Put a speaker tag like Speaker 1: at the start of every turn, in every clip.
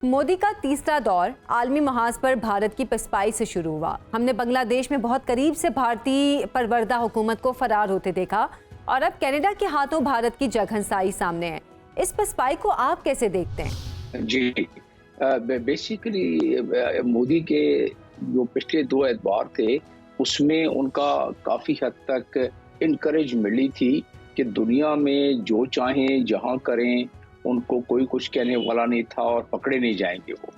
Speaker 1: मोदी का तीसरा दौर आलमी महाज पर भारत की पसपाई से शुरू हुआ। हमने बांग्लादेश में बहुत करीब से भारतीय परवरदा हुकूमत को फरार होते देखा और अब कनाडा के हाथों भारत की जगहंसाई सामने है। इस पसपाई को आप कैसे देखते हैं?
Speaker 2: जी, बेसिकली मोदी के जो पिछले 2 एतबार थे उसमें उनका काफ़ी हद तक इनकरेज मिली थी कि दुनिया में जो चाहें जहां करें, उनको कोई कुछ कहने वाला नहीं था और पकड़े नहीं जाएंगे वो।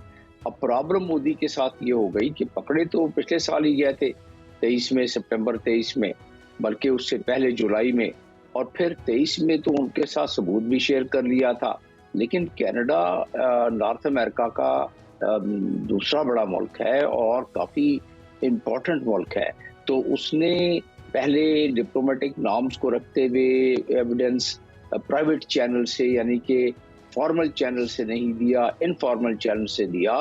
Speaker 2: अब प्रॉब्लम मोदी के साथ ये हो गई कि पकड़े तो पिछले साल ही गए थे 23 में, सितंबर 23 में, बल्कि उससे पहले जुलाई में, और फिर 23 में तो उनके साथ सबूत भी शेयर कर लिया था। लेकिन कनाडा नॉर्थ अमेरिका का दूसरा बड़ा मुल्क है और काफ़ी इम्पोर्टेंट मुल्क है, तो उसने पहले डिप्लोमेटिक नॉर्म्स को रखते हुए एविडेंस प्राइवेट चैनल से, यानी कि फॉर्मल चैनल से नहीं दिया, इनफॉर्मल चैनल से दिया।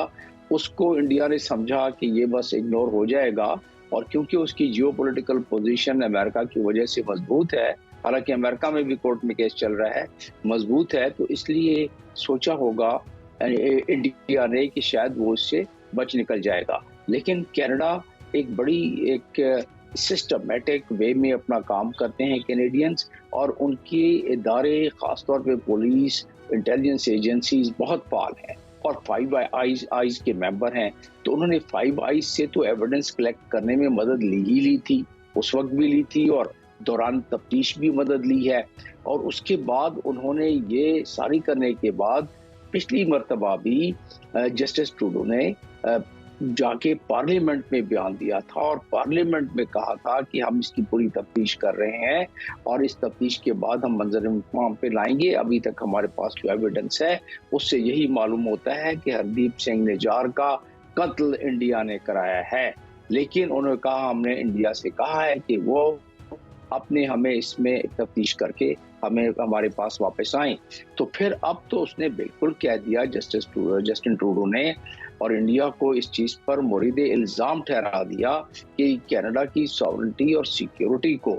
Speaker 2: उसको इंडिया ने समझा कि ये बस इग्नोर हो जाएगा, और क्योंकि उसकी जियोपॉलिटिकल पोजीशन अमेरिका की वजह से मजबूत है, हालांकि अमेरिका में भी कोर्ट में केस चल रहा है, मजबूत है, तो इसलिए सोचा होगा इंडिया ने कि शायद वो इससे बच निकल जाएगा। लेकिन कनाडा एक सिस्टमेटिक वे में अपना काम करते हैं कैनेडियंस, और उनके इदारे खासतौर पे पुलिस, इंटेलिजेंस एजेंसीज बहुत फाल हैं और 5 आईज के मेंबर हैं। तो उन्होंने 5 आईज से तो एविडेंस कलेक्ट करने में मदद ली थी, उस वक्त भी ली थी और दौरान तफ्तीश भी मदद ली है। और उसके बाद उन्होंने ये सारी करने के बाद पिछली मर्तबा भी जस्टिस ट्रूडो ने जाके पार्लियामेंट में बयान दिया था और पार्लियामेंट में कहा था कि हम इसकी पूरी तफ्तीश कर रहे हैं और इस तफ्तीश के बाद हम मंजर-ए-आम पे लाएंगे। अभी तक हमारे पास जो एविडेंस है उससे यही मालूम होता है कि हरदीप सिंह निज्जार का कत्ल इंडिया ने कराया है। लेकिन उन्होंने कहा, हमने इंडिया से कहा है कि वो अपने हमें इसमें तफ्तीश करके हमें हमारे पास वापस आए। तो फिर अब तो उसने बिल्कुल कह दिया जस्टिन ट्रूडो ने, और इंडिया को इस चीज़ पर मुरीदे इल्ज़ाम ठहरा दिया कि कनाडा की सॉवरेनिटी और सिक्योरिटी को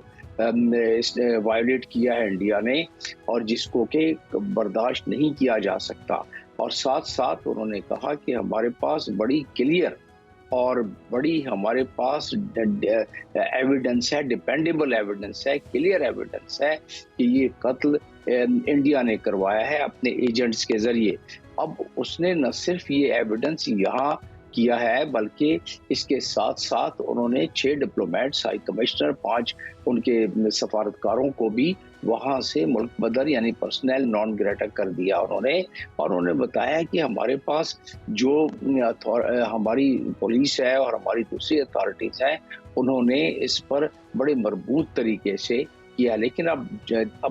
Speaker 2: इसने वायलेट किया है इंडिया ने, और जिसको कि बर्दाश्त नहीं किया जा सकता। और साथ साथ उन्होंने कहा कि हमारे पास बड़ी क्लियर और बड़ी हमारे पास एविडेंस है, डिपेंडेबल एविडेंस है, क्लियर एविडेंस है कि ये कत्ल इंडिया ने करवाया है अपने एजेंट्स के जरिए। अब उसने न सिर्फ ये एविडेंस यहाँ किया है, बल्कि इसके साथ साथ उन्होंने 6 डिप्लोमेट्स, हाई कमिश्नर, 5 उनके सफारतकारों को भी वहाँ से मुल्क बदर यानी पर्सनल नॉन ग्रेटा कर दिया उन्होंने। और उन्होंने बताया कि हमारे पास जो हमारी पुलिस है और हमारी दूसरी अथॉरिटीज हैं, उन्होंने इस पर बड़े मरबूत तरीके से किया। लेकिन अब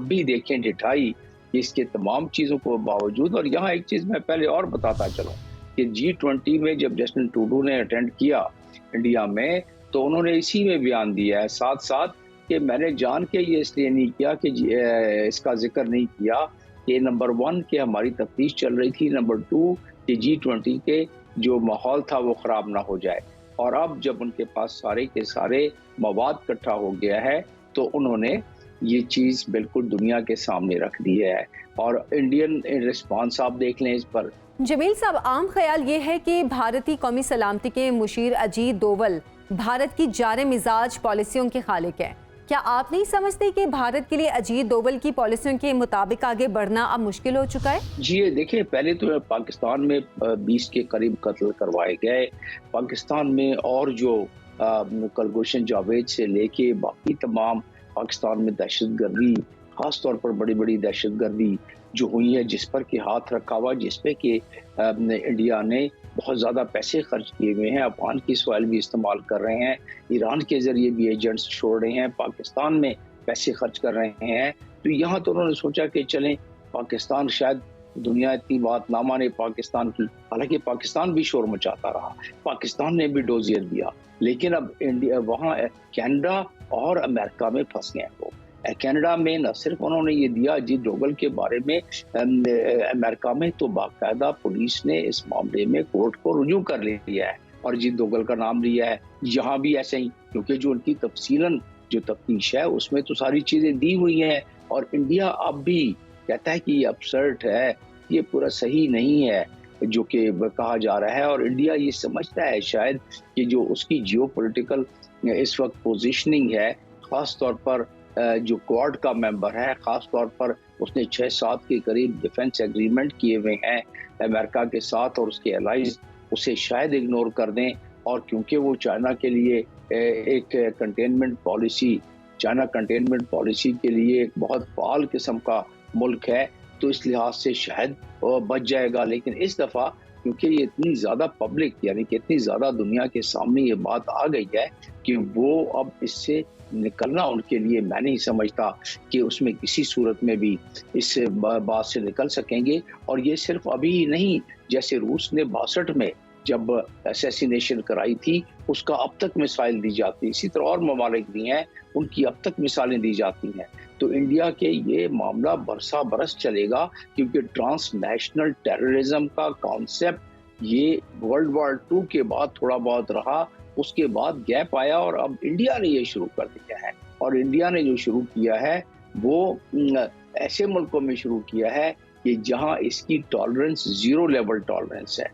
Speaker 2: भी देखें डिठाई इसके तमाम चीज़ों को बावजूद। और यहाँ एक चीज़ मैं पहले और बताता चलूँ कि G20 में जब जस्टिन ट्रूडो ने अटेंड किया इंडिया में, तो उन्होंने इसी में बयान दिया है साथ साथ कि मैंने जान के ये इसलिए नहीं किया कि इसका जिक्र नहीं किया कि नंबर 1 कि हमारी तफ्तीश चल रही थी, नंबर 2 कि G20 के जो माहौल था वो ख़राब ना हो जाए। और अब जब उनके पास सारे के सारे मवाद इकट्ठा हो गया है, तो उन्होंने ये चीज़ बिल्कुल दुनिया के सामने रख दी है। और इंडियन रिस्पांस आप देख लें इस पर।
Speaker 1: जमील साहब, आम ख्याल ये है कि भारतीय कौमी सलामती के मुशीर अजीत डोवल भारत की जारे मिजाज पॉलिसियों के खालिक है। क्या आप नहीं समझते कि भारत के लिए अजीत डोवल की पॉलिसियों के मुताबिक आगे बढ़ना अब मुश्किल हो चुका है?
Speaker 2: जी देखिए, पहले तो पाकिस्तान में 20 के करीब कत्ल करवाए गए। पाकिस्तान में और जो कुलभूषण जावेद से लेके बाकी तमाम पाकिस्तान में दहशतगर्दी, खासतौर पर बड़ी बड़ी दहशतगर्दी जो हुई है, जिस पर कि हाथ रखा हुआ, जिसपे कि इंडिया ने बहुत ज़्यादा पैसे खर्च किए हुए हैं, अफगान की सॉइल भी इस्तेमाल कर रहे हैं, ईरान के ज़रिए भी एजेंट्स छोड़ रहे हैं, पाकिस्तान में पैसे खर्च कर रहे हैं। तो यहाँ तो उन्होंने सोचा कि चलें, पाकिस्तान शायद दुनिया इतनी बात ना माने पाकिस्तान की, हालांकि पाकिस्तान भी शोर मचाता रहा, पाकिस्तान ने भी डोजियर दिया। लेकिन अब इंडिया वहाँ कनाडा और अमेरिका में फंस गए वो। कनाडा में न सिर्फ उन्होंने ये दिया अजीत डोवल के बारे में, अमेरिका में तो बाकायदा पुलिस ने इस मामले में कोर्ट को रुजू कर लिया है और अजीत डोवल का नाम लिया है। यहाँ भी ऐसे ही, क्योंकि जो उनकी तफसीलन जो तफ्तीश है उसमें तो सारी चीज़ें दी हुई हैं। और इंडिया अब भी कहता है कि ये अपसर्ट है, ये पूरा सही नहीं है, جو کہ کہا جا رہا ہے، اور انڈیا یہ سمجھتا ہے شاید کہ جو اس کی جیو پولیٹیکل اس وقت پوزیشننگ ہے، خاص طور پر جو کوارڈ کا ممبر ہے، خاص طور پر اس نے 6-7 کے قریب ڈیفنس ایگریمنٹ کیے ہوئے ہیں امریکہ کے ساتھ اور اس کے الائز، اسے شاید اگنور کر دیں. اور کیونکہ وہ چائنا کے لیے ایک containment policy, China containment policy کے لیے ایک بہت فعال قسم کا ملک ہے، تو اس لحاظ سے شاید بچ جائے گا. لیکن اس دفعہ کیونکہ یہ اتنی زیادہ پبلک، یعنی کہ اتنی زیادہ دنیا کے سامنے یہ بات آ گئی ہے کہ وہ اب اس سے نکلنا ان کے لیے، میں نہیں سمجھتا کہ اس میں کسی صورت میں بھی اس بات سے نکل سکیں گے. اور یہ صرف ابھی ہی نہیں، جیسے روس نے 62 میں جب اسیسینیشن کرائی تھی، اس کا اب تک مسائل دی جاتی، اسی طرح اور ممالک بھی ہیں ان کی اب تک مثالیں دی جاتی ہیں. تو انڈیا کے یہ معاملہ برسا برس چلے گا، کیونکہ ٹرانس نیشنل ٹیررزم کا کانسیپٹ یہ ورلڈ وار 2 کے بعد تھوڑا بہت رہا، اس کے بعد گیپ آیا اور اب انڈیا نے یہ شروع کر دیا ہے. اور انڈیا نے جو شروع کیا ہے وہ ایسے ملکوں میں شروع کیا ہے کہ جہاں اس کی ٹالرنس 0 لیول ٹالرنس ہے.